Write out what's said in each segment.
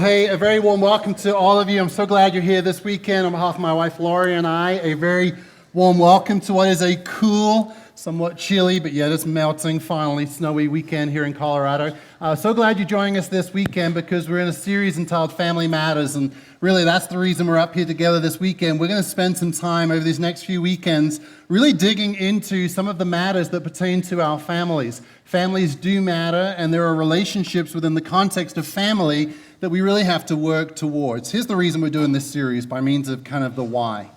Well, hey, a very warm welcome to all of you. I'm so glad you're here this weekend. On behalf of my wife, Laurie, and I, a very warm welcome to what is a cool, somewhat chilly, but yet it's melting, finally, snowy weekend here in Colorado. So glad you're joining us this weekend because we're in a series entitled Family Matters, and really that's the reason we're up here together this weekend. We're going to spend some time over these next few weekends really digging into some of the matters that pertain to our families. Families do matter, and there are relationships within the context of family that we really have to work towards. Here's the reason we're doing this series by means of kind of the why.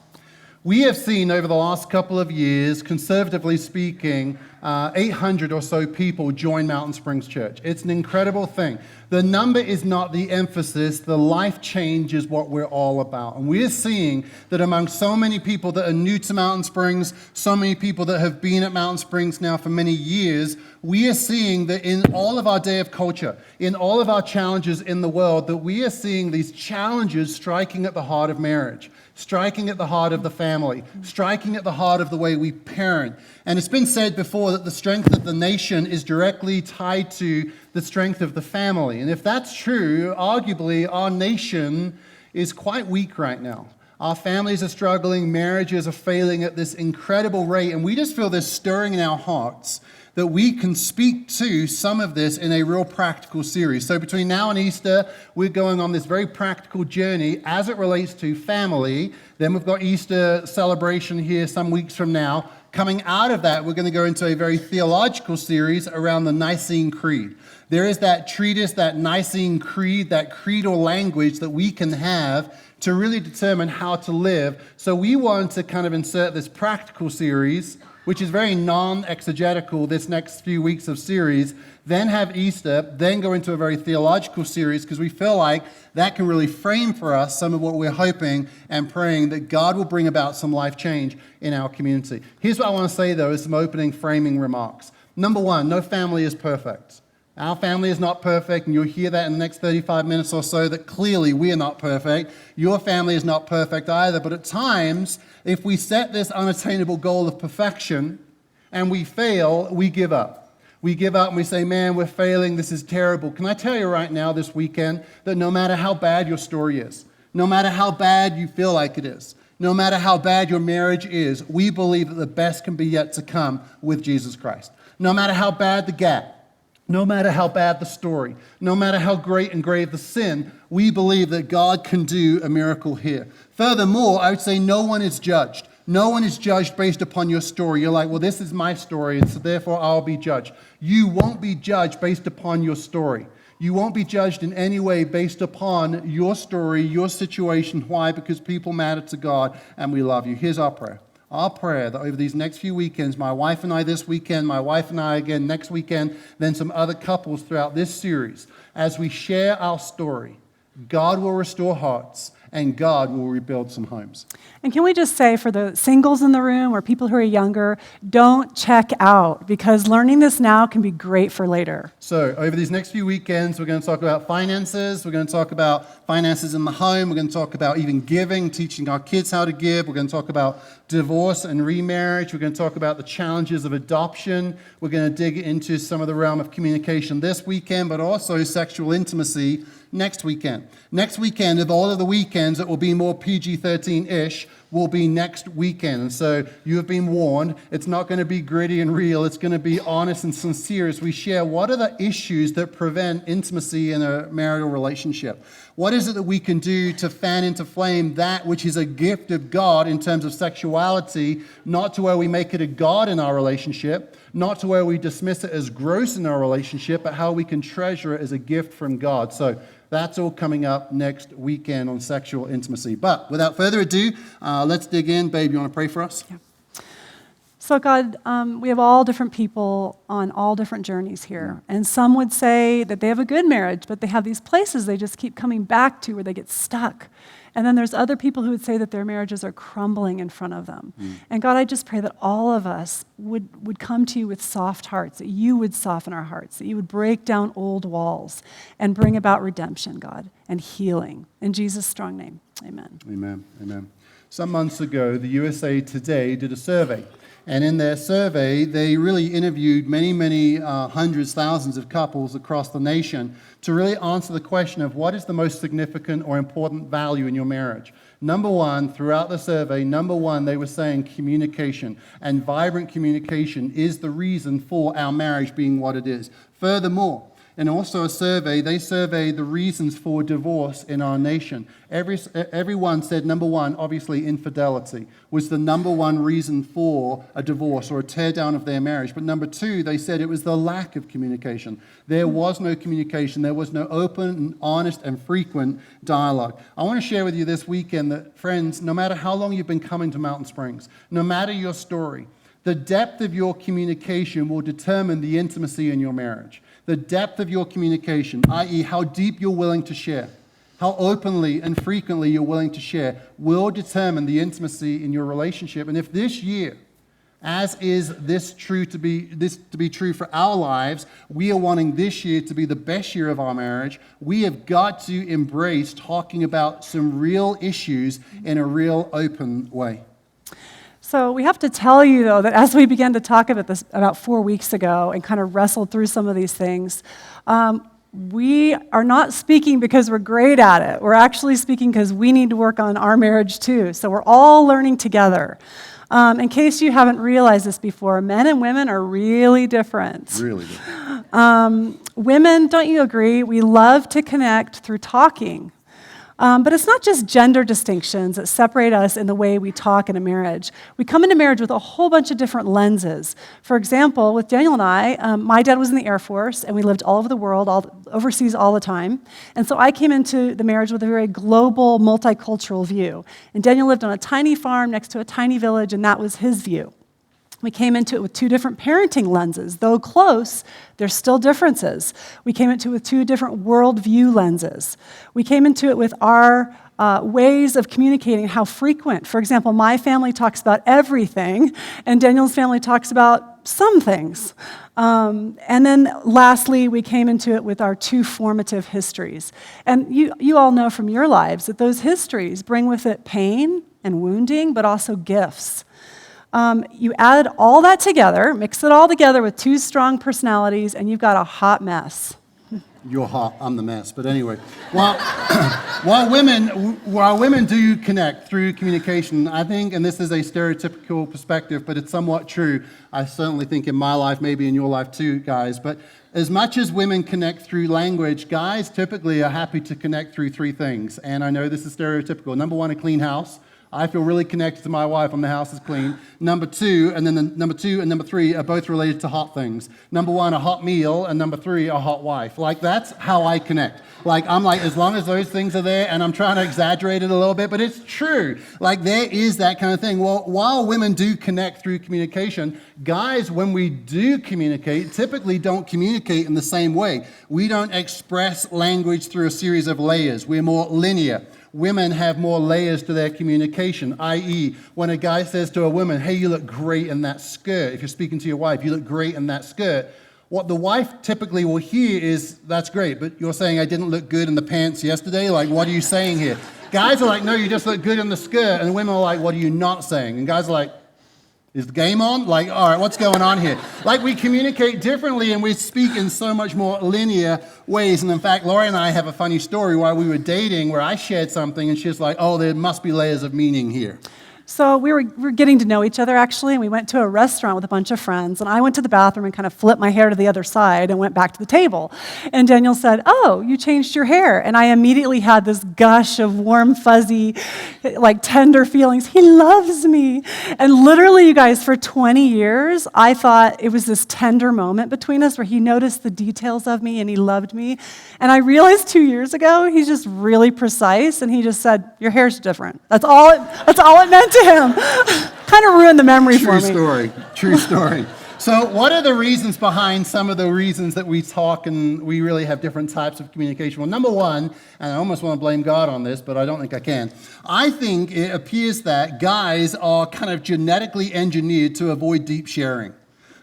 We have seen over the last couple of years, conservatively speaking, 800 or so people join Mountain Springs Church. It's an incredible thing. The number is not the emphasis. The life change is what we're all about. And we're seeing that among so many people that are new to Mountain Springs, so many people that have been at Mountain Springs now for many years, we are seeing that in all of our day of culture, in all of our challenges in the world, that we are seeing these challenges striking at the heart of marriage, striking at the heart of the family, striking at the heart of the way we parent. And it's been said before that the strength of the nation is directly tied to the strength of the family. And if that's true, arguably our nation is quite weak right now. Our families are struggling, marriages are failing at this incredible rate, and we just feel this stirring in our hearts that we can speak to some of this in a real practical series. So between now and Easter, we're going on this very practical journey as it relates to family. Then we've got Easter celebration here some weeks from now. Coming out of that, we're going to go into a very theological series around the Nicene Creed. There is that treatise, that Nicene Creed, that creedal language that we can have to really determine how to live. So we want to kind of insert this practical series, which is very non-exegetical, this next few weeks of series, then have Easter, then go into a very theological series, because we feel like that can really frame for us some of what we're hoping and praying that God will bring about some life change in our community. Here's what I want to say, though, is some opening framing remarks. Number one, no family is perfect. Our family is not perfect, and you'll hear that in the next 35 minutes or so, that clearly we are not perfect. Your family is not perfect either, but at times, if we set this unattainable goal of perfection and we fail, we give up. We give up and we say, man, we're failing, this is terrible. Can I tell you right now this weekend that no matter how bad your story is, no matter how bad you feel like it is, no matter how bad your marriage is, we believe that the best can be yet to come with Jesus Christ. No matter how bad the gap, no matter how bad the story, no matter how great and grave the sin, we believe that God can do a miracle here. Furthermore, I would say no one is judged. No one is judged based upon your story. You're like, well, this is my story, and so therefore I'll be judged. You won't be judged based upon your story. You won't be judged in any way based upon your story, your situation. Why? Because people matter to God, and we love you. Here's our prayer. Our prayer that over these next few weekends, my wife and I this weekend, my wife and I again next weekend, then some other couples throughout this series, as we share our story, God will restore hearts and God will rebuild some homes. And can we just say for the singles in the room or people who are younger, don't check out, because learning this now can be great for later. So over these next few weekends, we're going to talk about finances. We're going to talk about finances in the home. We're going to talk about even giving, teaching our kids how to give. We're going to talk about divorce and remarriage. We're going to talk about the challenges of adoption. We're going to dig into some of the realm of communication this weekend, but also sexual intimacy next weekend. Next weekend, of all of the weekends that will be more PG-13-ish, will be next weekend. And so you have been warned. It's not going to be gritty and real. It's going to be honest and sincere as we share what are the issues that prevent intimacy in a marital relationship. What is it that we can do to fan into flame that which is a gift of God in terms of sexuality, not to where we make it a God in our relationship, not to where we dismiss it as gross in our relationship, but how we can treasure it as a gift from God. So that's all coming up next weekend on sexual intimacy. But without further ado, let's dig in. Babe, you want to pray for us? Yeah. So God, we have all different people on all different journeys here. And some would say that they have a good marriage, but they have these places they just keep coming back to where they get stuck. And then there's other people who would say that their marriages are crumbling in front of them. And God, I just pray that all of us would come to you with soft hearts, that you would soften our hearts, that you would break down old walls and bring about redemption, God, and healing. In Jesus' strong name, amen. Amen. Amen. some months ago, the USA Today did a survey. And in their survey, they really interviewed many hundreds, thousands of couples across the nation to really answer the question of what is the most significant or important value in your marriage. Number one, throughout the survey, they were saying communication. And vibrant communication is the reason for our marriage being what it is. Furthermore, and also a survey, they surveyed the reasons for divorce in our nation. Everyone said number one, obviously infidelity was the number one reason for a divorce or a teardown of their marriage. But number two, they said it was the lack of communication. There was no communication. There was no open and honest and frequent dialogue. I want to share with you this weekend that, friends, no matter how long you've been coming to Mountain Springs, no matter your story, the depth of your communication will determine the intimacy in your marriage. The depth of your communication, i.e. how deep you're willing to share, how openly and frequently you're willing to share, will determine the intimacy in your relationship. And if this year, as is this to be true for our lives, we are wanting this year to be the best year of our marriage, we have got to embrace talking about some real issues in a real open way. So we have to tell you, though, that as we began to talk about this about 4 weeks ago and kind of wrestled through some of these things, we are not speaking because we're great at it. We're actually speaking because we need to work on our marriage, too. So we're all learning together. In case you haven't realized this before, men and women are really different. Really different. Women, don't you agree? We love to connect through talking. But it's not just gender distinctions that separate us in the way we talk in a marriage. We come into marriage with a whole bunch of different lenses. For example, with Daniel and I, my dad was in the Air Force, and we lived all over the world, overseas all the time. And so I came into the marriage with a very global, multicultural view. And Daniel lived on a tiny farm next to a tiny village, and that was his view. We came into it with two different parenting lenses. Though close, there's still differences. We came into it with two different worldview lenses. We came into it with our ways of communicating, how frequent. For example, my family talks about everything, and Daniel's family talks about some things. And then lastly, we came into it with our two formative histories. And you all know from your lives that those histories bring with it pain and wounding, but also gifts. You add all that together, mix it all together with two strong personalities, and you've got a hot mess. You're hot, I'm the mess. But anyway, while women do connect through communication, I think, and this is a stereotypical perspective, but it's somewhat true. I certainly think in my life, maybe in your life too, guys. But as much as women connect through language, guys typically are happy to connect through three things. And I know this is stereotypical. Number one, a clean house. I feel really connected to my wife when the house is clean. Number two and number three are both related to hot things. Number one, a hot meal, and number three, a hot wife. Like, that's how I connect. Like, I'm like, as long as those things are there, and I'm trying to exaggerate it a little bit, but it's true. Like, there is that kind of thing. Well, while women do connect through communication, guys, when we do communicate, typically don't communicate in the same way. We don't express language through a series of layers. We're more linear. Women have more layers to their communication, i.e., when a guy says to a woman, hey, you look great in that skirt. If you're speaking to your wife, you look great in that skirt. What the wife typically will hear is, that's great, but you're saying I didn't look good in the pants yesterday? Like, what are you saying here? Guys are like, no, you just look good in the skirt. And women are like, what are you not saying? And guys are like, is the game on? Like, all right, what's going on here? Like, we communicate differently and we speak in so much more linear ways. And in fact, Laurie and I have a funny story while we were dating where I shared something and she's like, oh, there must be layers of meaning here. So we were getting to know each other, actually, and we went to a restaurant with a bunch of friends, and I went to the bathroom and kind of flipped my hair to the other side and went back to the table. And Daniel said, oh, you changed your hair. And I immediately had this gush of warm, fuzzy, like tender feelings. He loves me. And literally, you guys, for 20 years, I thought it was this tender moment between us where he noticed the details of me and he loved me. And I realized 2 years ago, he's just really precise, and he just said, your hair's different. That's all it meant to him. Kind of ruined the memory for me. True story. So what are the reasons behind some of the reasons that we talk and we really have different types of communication? Well, number one, and I almost want to blame God on this, but I don't think I can. I think it appears that guys are kind of genetically engineered to avoid deep sharing.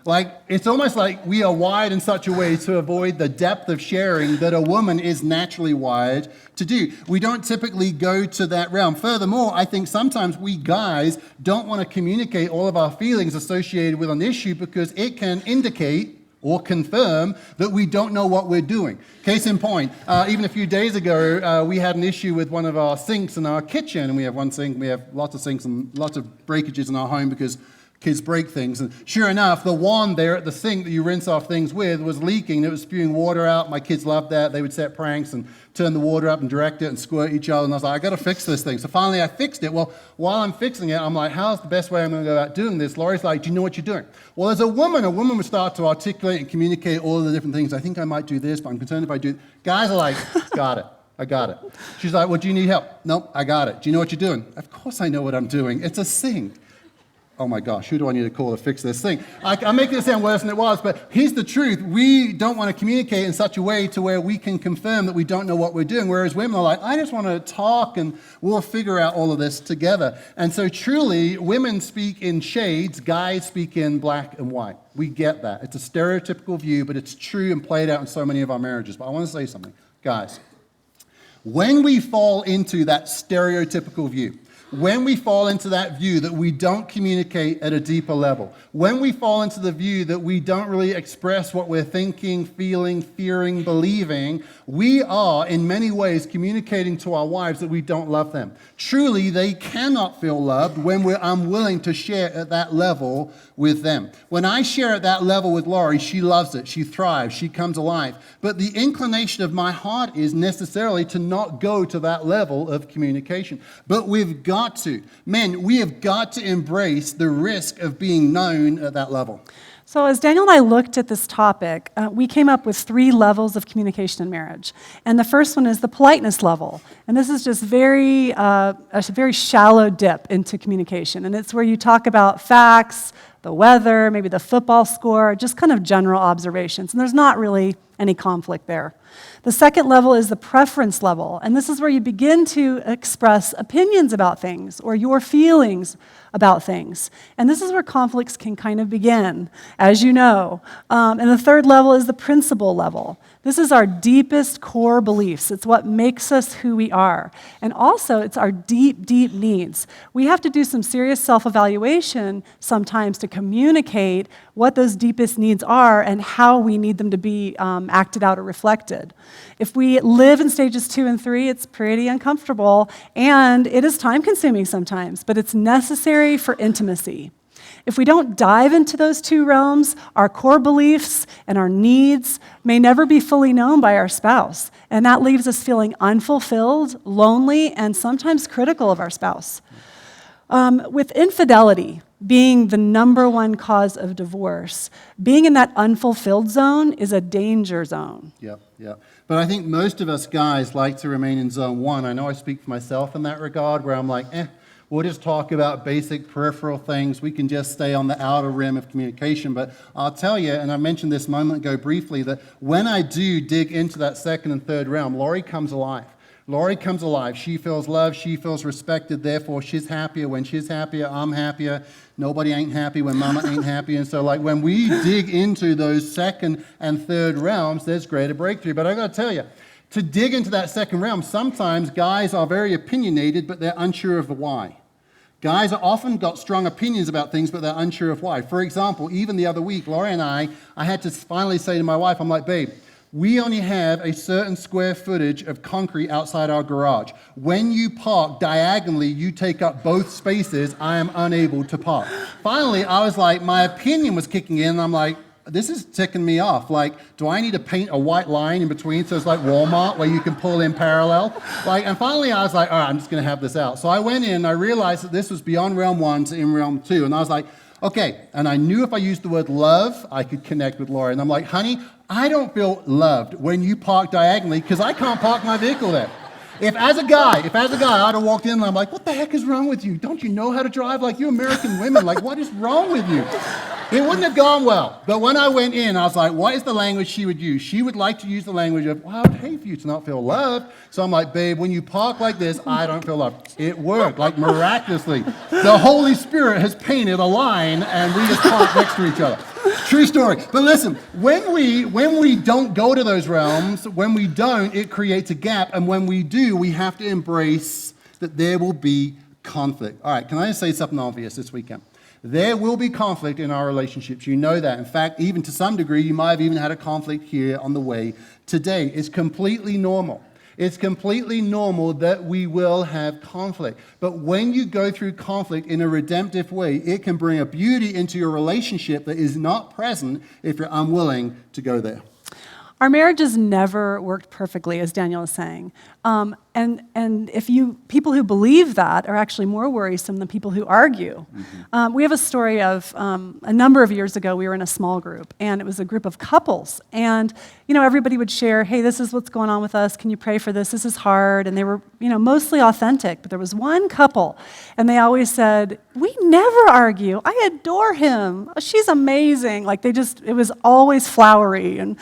Like, it's almost like we are wired in such a way to avoid the depth of sharing that a woman is naturally wired to do. We don't typically go to that realm. Furthermore, I think sometimes we guys don't want to communicate all of our feelings associated with an issue because it can indicate or confirm that we don't know what we're doing. Case in point, even a few days ago, we had an issue with one of our sinks in our kitchen, and we have one sink, we have lots of sinks and lots of breakages in our home because kids break things. And sure enough, the wand there at the sink that you rinse off things with was leaking. It was spewing water out. My kids loved that. They would set pranks and turn the water up and direct it and squirt each other. And I was like, I got to fix this thing. So finally I fixed it. Well, while I'm fixing it, I'm like, how's the best way I'm going to go about doing this? Laurie's like, do you know what you're doing? Well, as a woman would start to articulate and communicate all of the different things. I think I might do this, but I'm concerned if I do. Guys are like, got it. I got it. She's like, well, do you need help? Nope, I got it. Do you know what you're doing? Of course I know what I'm doing. It's a sink. Oh my gosh, who do I need to call to fix this thing? I'm making it sound worse than it was, but here's the truth. We don't want to communicate in such a way to where we can confirm that we don't know what we're doing, whereas women are like, I just want to talk and we'll figure out all of this together. And so truly, women speak in shades, guys speak in black and white. We get that. It's a stereotypical view, but it's true and played out in so many of our marriages. But I want to say something. Guys, when we fall into that stereotypical view, when we fall into that view that we don't communicate at a deeper level, when we fall into the view that we don't really express what we're thinking, feeling, fearing, believing, we are in many ways communicating to our wives that we don't love them. Truly, they cannot feel loved when we're unwilling to share at that level with them. When I share at that level with Laurie, she loves it, she thrives, she comes alive. But the inclination of my heart is necessarily to not go to that level of communication. But we've got to. Men, we have got to embrace the risk of being known at that level. So as Daniel and I looked at this topic, we came up with 3 levels of communication in marriage. And the first one is the politeness level. And this is just a very shallow dip into communication. And it's where you talk about facts, the weather, maybe the football score, just kind of general observations. And there's not really any conflict there. The second level is the preference level, and this is where you begin to express opinions about things or your feelings about things. And this is where conflicts can kind of begin, as you know. And the third level is the principle level. This is our deepest core beliefs. It's what makes us who we are. And also, it's our deep, deep needs. We have to do some serious self-evaluation sometimes to communicate what those deepest needs are and how we need them to be acted out or reflected. If we live in stages 2 and 3, it's pretty uncomfortable, and it is time-consuming sometimes, but it's necessary for intimacy. If we don't dive into those 2 realms, our core beliefs and our needs may never be fully known by our spouse, and that leaves us feeling unfulfilled, lonely, and sometimes critical of our spouse. With infidelity being the number 1 cause of divorce, being in that unfulfilled zone is a danger zone. Yep. But I think most of us guys like to remain in zone 1. I know I speak for myself in that regard, where I'm like, we'll just talk about basic peripheral things. We can just stay on the outer rim of communication. But I'll tell you, and I mentioned this a moment ago briefly, that when I do dig into that second and third realm, Laurie comes alive. Laurie comes alive. She feels loved. She feels respected. Therefore, she's happier. When she's happier, I'm happier. Nobody ain't happy when mama ain't happy. And so, like, when we dig into those second and third realms, there's greater breakthrough. But I got to tell you, to dig into that second realm, sometimes guys are very opinionated, but they're unsure of the why. Guys are often got strong opinions about things, but they're unsure of why. For example, even the other week, Laurie and I had to finally say to my wife, I'm like, babe, we only have a certain square footage of concrete outside our garage. When you park diagonally, you take up both spaces. I am unable to park. Finally, I was like, my opinion was kicking in, and I'm like, this is ticking me off. Like, do I need to paint a white line in between so it's like Walmart where you can pull in parallel? And finally I was like, all right, I'm just going to have this out. So I went in and I realized that this was beyond realm 1 to in realm 2. And I was like, okay. And I knew if I used the word love, I could connect with Laurie. And I'm like, honey, I don't feel loved when you park diagonally because I can't park my vehicle there. If as a guy, I'd have walked in and I'm like, what the heck is wrong with you? Don't you know how to drive? Like, you American women, like, what is wrong with you? It wouldn't have gone well. But when I went in, I was like, what is the language she would use? She would like to use the language of, well, I would hate for you to not feel loved. So I'm like, babe, when you park like this, I don't feel loved. It worked, like miraculously. The Holy Spirit has painted a line and we just parked next to each other. True story. But listen, when we don't go to those realms, when we don't, it creates a gap. And when we do, we have to embrace that there will be conflict. All right, can I just say something obvious this weekend? There will be conflict in our relationships. You know that. In fact, even to some degree, you might have even had a conflict here on the way today. It's completely normal. It's completely normal that we will have conflict. But when you go through conflict in a redemptive way, it can bring a beauty into your relationship that is not present if you're unwilling to go there. Our marriages never worked perfectly, as Daniel is saying. And if people who believe that are actually more worrisome than people who argue. Mm-hmm. We have a story of a number of years ago, we were in a small group, and it was a group of couples. And, everybody would share, hey, this is what's going on with us. Can you pray for this? This is hard. And they were, mostly authentic. But there was one couple, and they always said, we never argue. I adore him. She's amazing. It was always flowery. And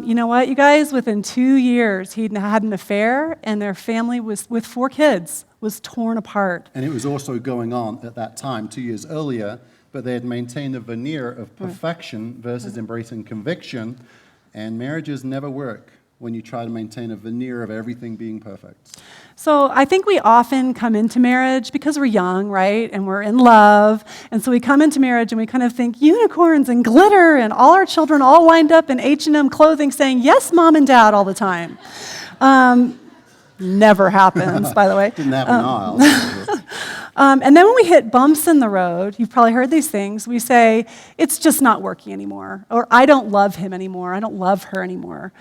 you know what, you guys? Within 2 years, he'd had an affair, and their family was, with 4 kids, was torn apart. And it was also going on at that time, 2 years earlier, but they had maintained a veneer of perfection versus embracing conviction, and marriages never work when you try to maintain a veneer of everything being perfect. So I think we often come into marriage because we're young, right? And we're in love. And so we come into marriage and we kind of think unicorns and glitter and all our children all lined up in H&M clothing saying, yes, Mom and Dad, all the time. Never happens, by the way. Didn't happen in ours. And then when we hit bumps in the road, you've probably heard these things, we say, it's just not working anymore. Or I don't love him anymore. I don't love her anymore.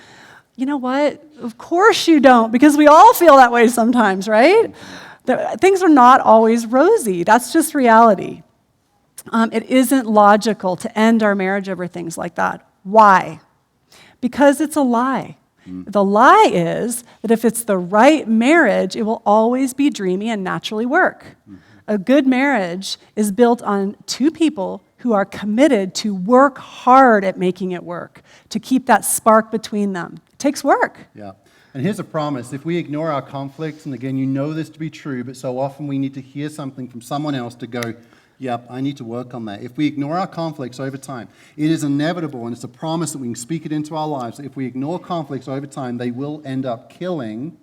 You know what? Of course you don't, because we all feel that way sometimes, right? Things are not always rosy. That's just reality. It isn't logical to end our marriage over things like that. Why? Because it's a lie. The lie is that if it's the right marriage, it will always be dreamy and naturally work. A good marriage is built on 2 people who are committed to work hard at making it work, to keep that spark between them. It takes work. Yeah. And here's a promise. If we ignore our conflicts, and again, you know this to be true, but so often we need to hear something from someone else to go, yep, I need to work on that. If we ignore our conflicts over time, it is inevitable, and it's a promise that we can speak it into our lives. If we ignore conflicts over time, they will end up killing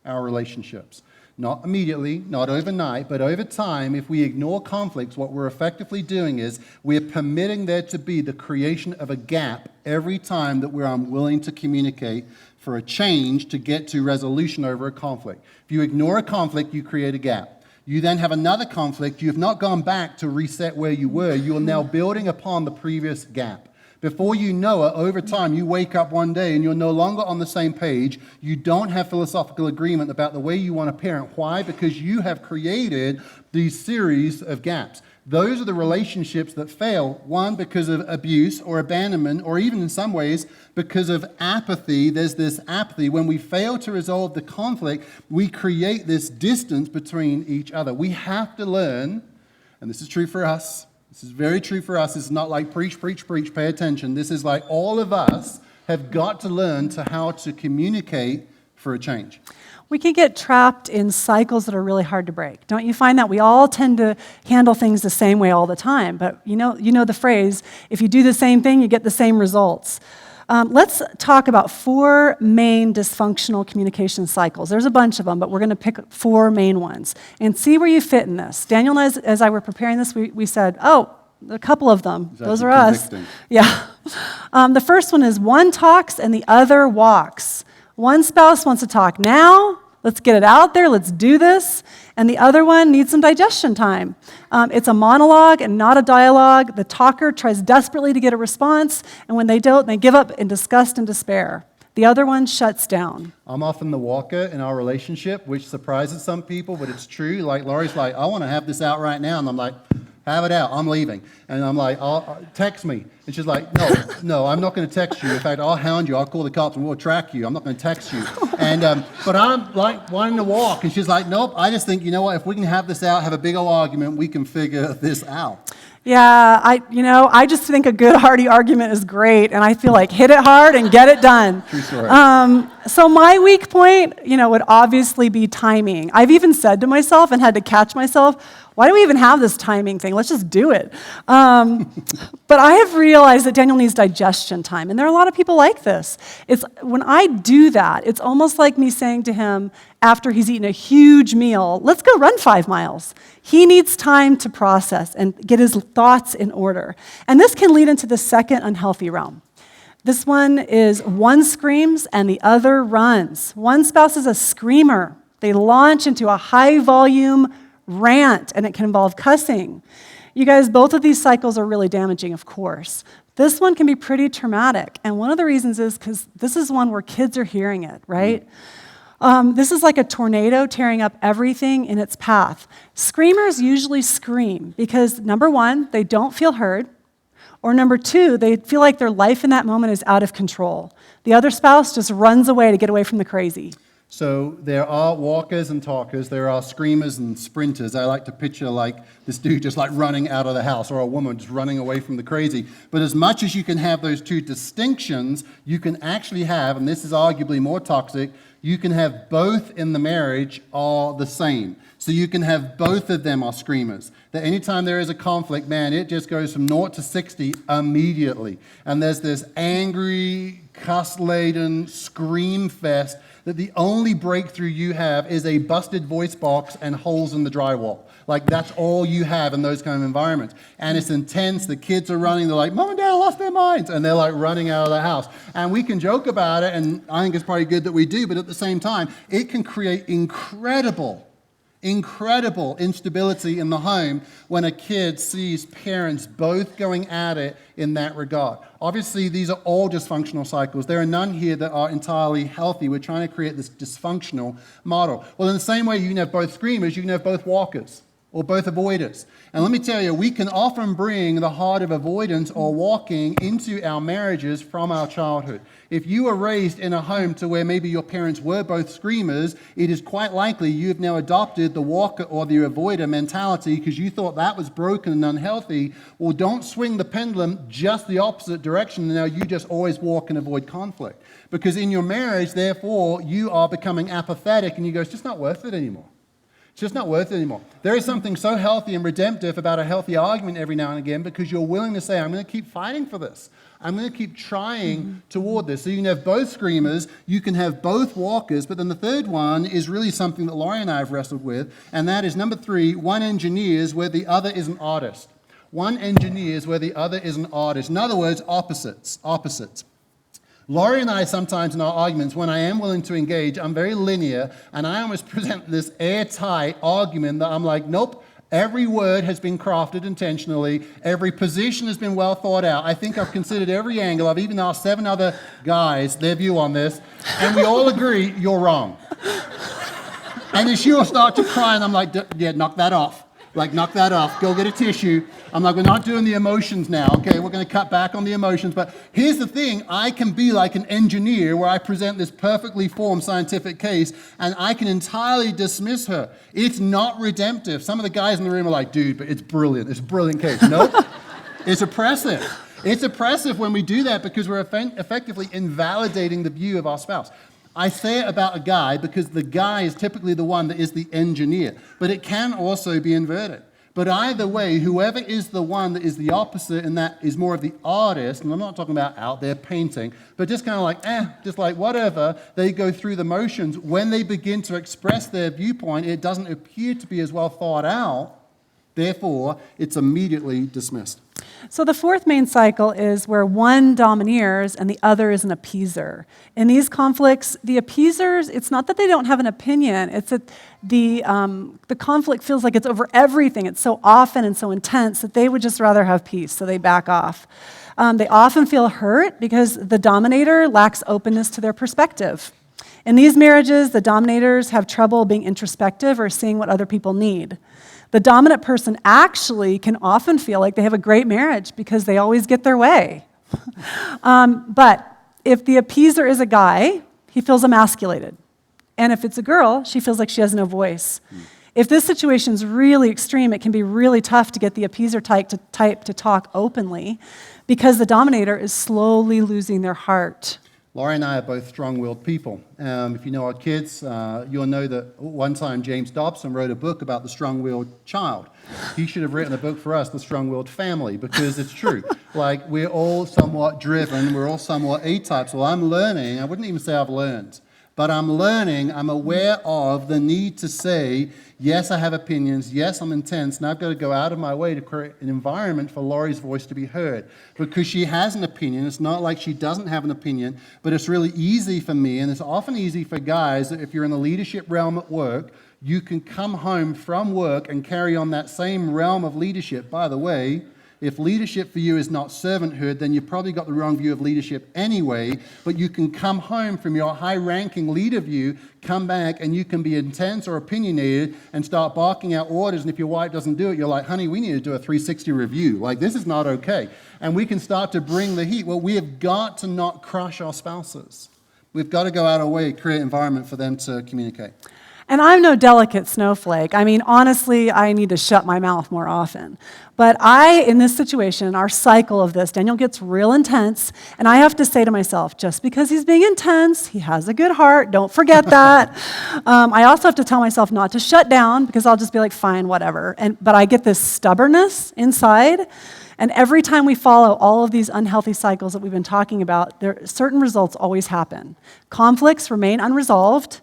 our relationships. Not immediately, not overnight, but over time, if we ignore conflicts, what we're effectively doing is we're permitting there to be the creation of a gap every time that we're unwilling to communicate for a change to get to resolution over a conflict. If you ignore a conflict, you create a gap. You then have another conflict. You have not gone back to reset where you were. You are now building upon the previous gap. Before you know it, over time, you wake up one day and you're no longer on the same page. You don't have philosophical agreement about the way you want to parent. Why? Because you have created these series of gaps. Those are the relationships that fail. One, because of abuse or abandonment, or even in some ways, because of apathy. There's this apathy. When we fail to resolve the conflict, we create this distance between each other. We have to learn, and this is true for us. This is very true for us. It's not like preach, pay attention. This is like all of us have got to learn to how to communicate for a change. We can get trapped in cycles that are really hard to break. Don't you find that? We all tend to handle things the same way all the time. But you know the phrase, if you do the same thing, you get the same results. Let's talk about 4 main dysfunctional communication cycles. There's a bunch of them, but we're going to pick 4 main ones and see where you fit in this. Daniel and I, as I were preparing this, we said, a couple of them. Those are us. Yeah. The first one is one talks and the other walks. One spouse wants to talk now. Let's get it out there. Let's do this. And the other one needs some digestion time. It's a monologue and not a dialogue. The talker tries desperately to get a response, and when they don't, they give up in disgust and despair. The other one shuts down. I'm often the walker in our relationship, which surprises some people, but it's true. Like Laurie's like, I want to have this out right now. And I'm like, have it out. I'm leaving. And I'm like, text me. And she's like, no, I'm not going to text you. In fact, I'll hound you. I'll call the cops and we'll track you. I'm not going to text you. And but I'm like wanting to walk. And she's like, nope. I just think, you know what? If we can have this out, have a big old argument, we can figure this out. Yeah, I just think a good hearty argument is great, and I feel like hit it hard and get it done. True story. So my weak point, would obviously be timing. I've even said to myself and had to catch myself, why do we even have this timing thing? Let's just do it. But I have realized that Daniel needs digestion time, and there are a lot of people like this. It's when I do that, it's almost like me saying to him after he's eaten a huge meal, let's go run 5 miles. He needs time to process and get his thoughts in order. And this can lead into the second unhealthy realm. This one is one screams and the other runs. One spouse is a screamer. They launch into a high-volume rant, and it can involve cussing. You guys, both of these cycles are really damaging, of course. This one can be pretty traumatic, and one of the reasons is because this is one where kids are hearing it, right? This is like a tornado tearing up everything in its path. Screamers usually scream because, number one, they don't feel heard, or number two, they feel like their life in that moment is out of control. The other spouse just runs away to get away from the crazy. So there are walkers and talkers, there are screamers and sprinters. I like to picture like this dude just like running out of the house, or a woman just running away from the crazy. But as much as you can have those two distinctions, you can actually have, and this is arguably more toxic, you can have both in the marriage are the same. So you can have both of them are screamers. That anytime there is a conflict, man, it just goes from 0 to 60 immediately. And there's this angry, cuss-laden scream fest that the only breakthrough you have is a busted voice box and holes in the drywall. Like, that's all you have in those kind of environments. And it's intense. The kids are running. They're like, Mom and Dad lost their minds. And they're like running out of the house. And we can joke about it, and I think it's probably good that we do, but at the same time, it can create incredible instability in the home when a kid sees parents both going at it in that regard. Obviously, these are all dysfunctional cycles. There are none here that are entirely healthy. We're trying to create this dysfunctional model. Well, in the same way, you can have both screamers, you can have both walkers, or both avoiders. And let me tell you, we can often bring the heart of avoidance or walking into our marriages from our childhood. If you were raised in a home to where maybe your parents were both screamers, it is quite likely you have now adopted the walker or the avoider mentality because you thought that was broken and unhealthy. Well, don't swing the pendulum just the opposite direction. Now you just always walk and avoid conflict. Because in your marriage, therefore, you are becoming apathetic and you go, it's just not worth it anymore. It's just not worth it anymore. There is something so healthy and redemptive about a healthy argument every now and again because you're willing to say, I'm going to keep fighting for this. I'm going to keep trying toward this. So you can have both screamers, you can have both walkers, but then the third one is really something that Laurie and I have wrestled with, and that is number 3, one engineers where the other is an artist. One engineers where the other is an artist. In other words, opposites. Laurie and I sometimes in our arguments, when I am willing to engage, I'm very linear, and I almost present this airtight argument that I'm like, nope, every word has been crafted intentionally, every position has been well thought out. I think I've considered every angle. I've even asked 7 other guys their view on this, and we all agree you're wrong. And then she'll start to cry, and I'm like, yeah, knock that off. Like, knock that off. Go get a tissue. I'm like, we're not doing the emotions now, okay? We're going to cut back on the emotions. But here's the thing. I can be like an engineer where I present this perfectly formed scientific case, and I can entirely dismiss her. It's not redemptive. Some of the guys in the room are like, dude, but it's brilliant. It's a brilliant case. Nope. It's oppressive. It's oppressive when we do that because we're effectively invalidating the view of our spouse. I say it about a guy because the guy is typically the one that is the engineer, but it can also be inverted. But either way, whoever is the one that is the opposite and that is more of the artist, and I'm not talking about out there painting, but just kind of like, just like whatever, they go through the motions. When they begin to express their viewpoint, it doesn't appear to be as well thought out. Therefore, it's immediately dismissed. So the fourth main cycle is where one domineers and the other is an appeaser. In these conflicts, the appeasers, it's not that they don't have an opinion, it's that the conflict feels like it's over everything. It's so often and so intense that they would just rather have peace, so they back off. They often feel hurt because the dominator lacks openness to their perspective. In these marriages, the dominators have trouble being introspective or seeing what other people need. The dominant person actually can often feel like they have a great marriage because they always get their way. But if the appeaser is a guy, he feels emasculated. And if it's a girl, she feels like she has no voice. If this situation is really extreme, it can be really tough to get the appeaser type to talk openly because the dominator is slowly losing their heart. Laurie and I are both strong-willed people. If you know our kids, you'll know that one time James Dobson wrote a book about the strong-willed child. He should have written a book for us, The Strong-Willed Family, because it's true. Like, we're all somewhat driven, we're all somewhat A-types. Well, I'm learning, I wouldn't even say I've learned, but I'm learning, I'm aware of the need to say, yes, I have opinions, yes, I'm intense, and I've got to go out of my way to create an environment for Laurie's voice to be heard. Because she has an opinion, it's not like she doesn't have an opinion, but it's really easy for me, and it's often easy for guys, that if you're in the leadership realm at work, you can come home from work and carry on that same realm of leadership. By the way, if leadership for you is not servanthood, then you've probably got the wrong view of leadership anyway, but you can come home from your high-ranking leader view, come back, and you can be intense or opinionated and start barking out orders, and if your wife doesn't do it, you're like, honey, we need to do a 360 review. Like, this is not okay. And we can start to bring the heat. Well, we have got to not crush our spouses. We've got to go out of our way, create an environment for them to communicate. And I'm no delicate snowflake. I mean, honestly, I need to shut my mouth more often. But in this situation, our cycle of this, Daniel gets real intense, and I have to say to myself, just because he's being intense, he has a good heart, don't forget that. I also have to tell myself not to shut down, because I'll just be like, fine, whatever. But I get this stubbornness inside, and every time we follow all of these unhealthy cycles that we've been talking about, certain results always happen. Conflicts remain unresolved,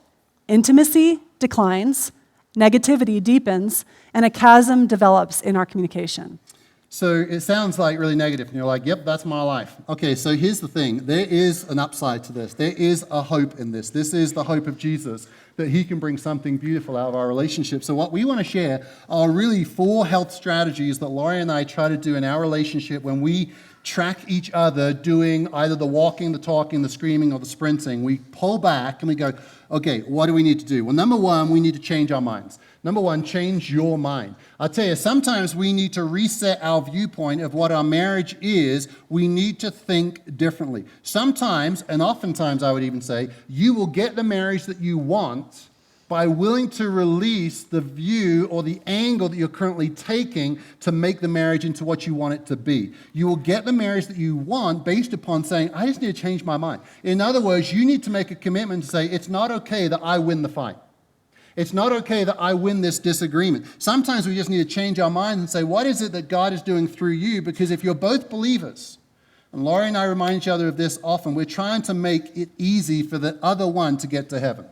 intimacy declines, negativity deepens, and a chasm develops in our communication. So it sounds like really negative, and you're like, yep, that's my life. Okay, so here's the thing. There is an upside to this. There is a hope in this. This is the hope of Jesus, that he can bring something beautiful out of our relationship. So what we want to share are really 4 health strategies that Laurie and I try to do in our relationship when we track each other doing either the walking, the talking, the screaming, or the sprinting. We pull back and we go, okay, what do we need to do? Well, number 1, we need to change our minds. Number 1, change your mind. I'll tell you, sometimes we need to reset our viewpoint of what our marriage is. We need to think differently. Sometimes, and oftentimes I would even say, you will get the marriage that you want by willing to release the view or the angle that you're currently taking to make the marriage into what you want it to be. You will get the marriage that you want based upon saying, I just need to change my mind. In other words, you need to make a commitment to say, it's not okay that I win the fight. It's not okay that I win this disagreement. Sometimes we just need to change our minds and say, what is it that God is doing through you? Because if you're both believers, and Laurie and I remind each other of this often, we're trying to make it easy for the other one to get to heaven.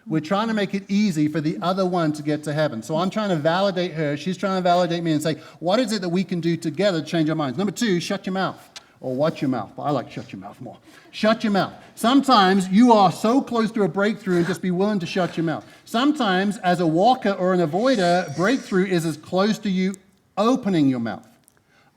We're trying to make it easy for the other one to get to heaven. So I'm trying to validate her. She's trying to validate me and say, what is it that we can do together to change our minds? Number 2, shut your mouth. Or watch your mouth. I like shut your mouth more. Shut your mouth. Sometimes you are so close to a breakthrough and just be willing to shut your mouth. Sometimes, as a walker or an avoider, breakthrough is as close to you opening your mouth.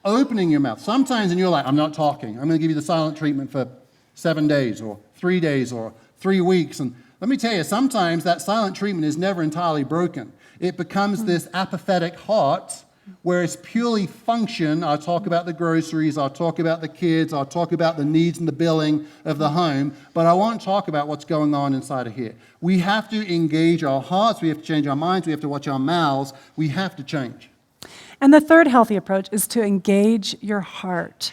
Opening your mouth. Sometimes, and you're like, I'm not talking. I'm going to give you the silent treatment for 7 days or 3 days or 3 weeks. And let me tell you, sometimes that silent treatment is never entirely broken. It becomes this apathetic heart where it's purely function. I'll talk about the groceries, I'll talk about the kids, I'll talk about the needs and the billing of the home, but I won't talk about what's going on inside of here. We have to engage our hearts, we have to change our minds, we have to watch our mouths, we have to change. And the third healthy approach is to engage your heart.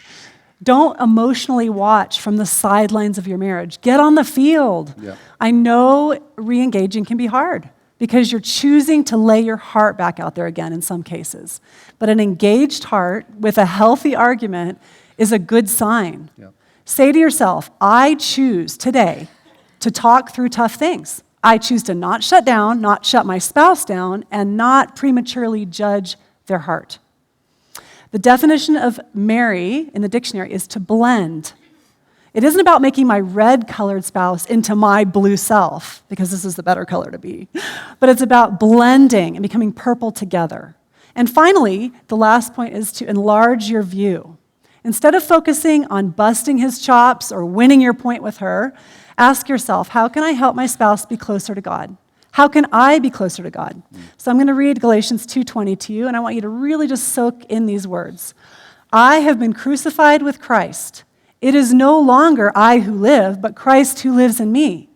Don't emotionally watch from the sidelines of your marriage. Get on the field. Yeah. I know re-engaging can be hard because you're choosing to lay your heart back out there again in some cases. But an engaged heart with a healthy argument is a good sign. Yeah. Say to yourself, I choose today to talk through tough things. I choose to not shut down, not shut my spouse down, and not prematurely judge their heart. The definition of marry in the dictionary is to blend. It isn't about making my red-colored spouse into my blue self, because this is the better color to be, but it's about blending and becoming purple together. And finally, the last point is to enlarge your view. Instead of focusing on busting his chops or winning your point with her, ask yourself, how can I help my spouse be closer to God? How can I be closer to God? So I'm going to read Galatians 2:20 to you, and I want you to really just soak in these words. I have been crucified with Christ. It is no longer I who live, but Christ who lives in me.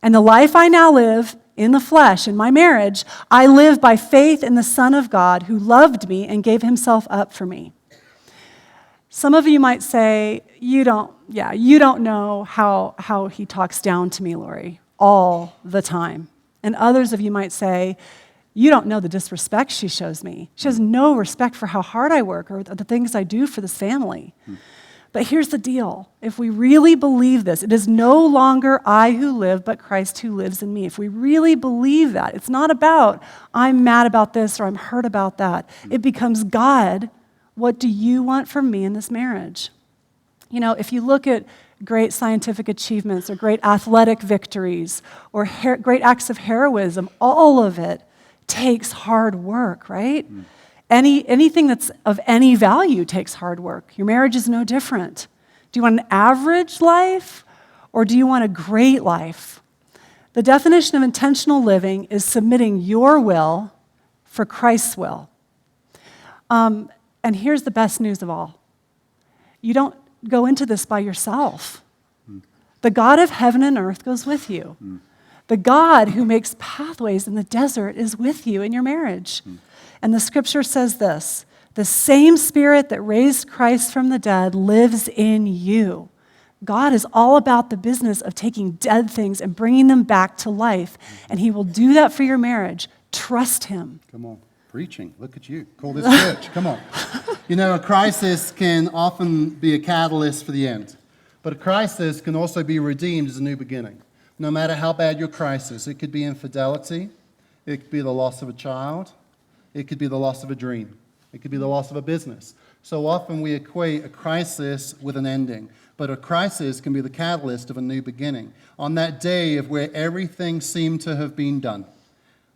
And the life I now live in the flesh, in my marriage, I live by faith in the Son of God who loved me and gave himself up for me. Some of you might say, you don't know how he talks down to me, Laurie, all the time. And others of you might say, you don't know the disrespect she shows me. She has no respect for how hard I work or the things I do for this family. But here's the deal. If we really believe this, it is no longer I who live, but Christ who lives in me. If we really believe that, it's not about I'm mad about this or I'm hurt about that. It becomes, God, what do you want from me in this marriage? You know, if you look at great scientific achievements or great athletic victories or great acts of heroism, all of it takes hard work, right? Anything that's of any value takes hard work. Your marriage is no different. Do you want an average life or do you want a great life? The definition of intentional living is submitting your will for Christ's will. And here's the best news of all. You don't go into this by yourself. The God of heaven and earth goes with you. The God who makes pathways in the desert is with you in your marriage. And the scripture says this, the same spirit that raised Christ from the dead lives in you. God is all about the business of taking dead things and bringing them back to life. And he will do that for your marriage. Trust him. Come on. Preaching. Look at you. Call this church. Come on. You know, a crisis can often be a catalyst for the end. But a crisis can also be redeemed as a new beginning. No matter how bad your crisis, it could be infidelity. It could be the loss of a child. It could be the loss of a dream. It could be the loss of a business. So often we equate a crisis with an ending. But a crisis can be the catalyst of a new beginning. On that day of where everything seemed to have been done,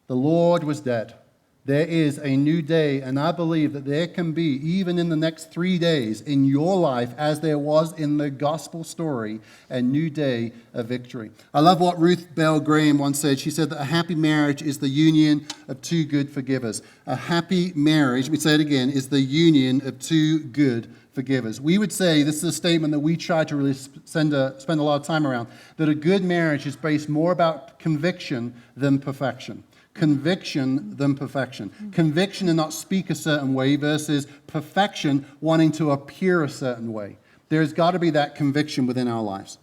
the Lord was dead. There is a new day, and I believe that there can be, even in the next 3 days in your life, as there was in the gospel story, a new day of victory. I love what Ruth Bell Graham once said. She said that a happy marriage is the union of two good forgivers. A happy marriage, let me say it again, is the union of two good forgivers. We would say, this is a statement that we try to really spend a lot of time around, that a good marriage is based more about conviction than perfection. Conviction than perfection. Conviction to not speak a certain way versus perfection wanting to appear a certain way. There's got to be that conviction within our lives.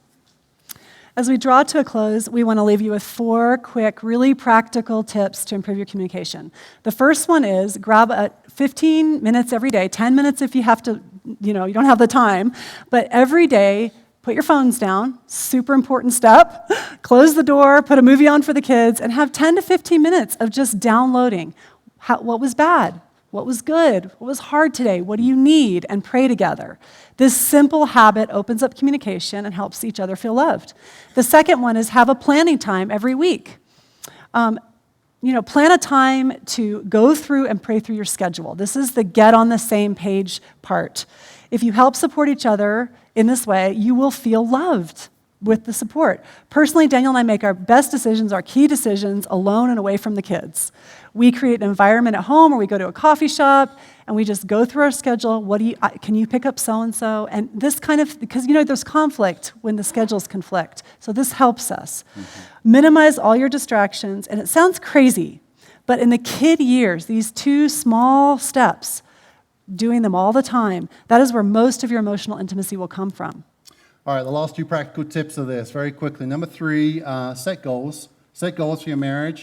As we draw to a close, we want to leave you with 4 quick, really practical tips to improve your communication. The first one is grab 15 minutes every day, 10 minutes if you have to, you don't have the time, but every day, put your phones down, super important step, close the door, put a movie on for the kids, and have 10 to 15 minutes of just downloading what was bad, what was good, what was hard today, what do you need, and pray together. This simple habit opens up communication and helps each other feel loved. The second one is have a planning time every week. Plan a time to go through and pray through your schedule. This is the get on the same page part. If you help support each other in this way, you will feel loved with the support. Personally, Daniel and I make our best decisions, our key decisions, alone and away from the kids. We create an environment at home where we go to a coffee shop and we just go through our schedule. Can you pick up so-and-so? And this because there's conflict when the schedules conflict. So this helps us. Minimize all your distractions. And it sounds crazy, but in the kid years, these 2 small steps, doing them all the time, that is where most of your emotional intimacy will come from. All right, the last 2 practical tips are this, very quickly. Number 3, set goals. Set goals for your marriage.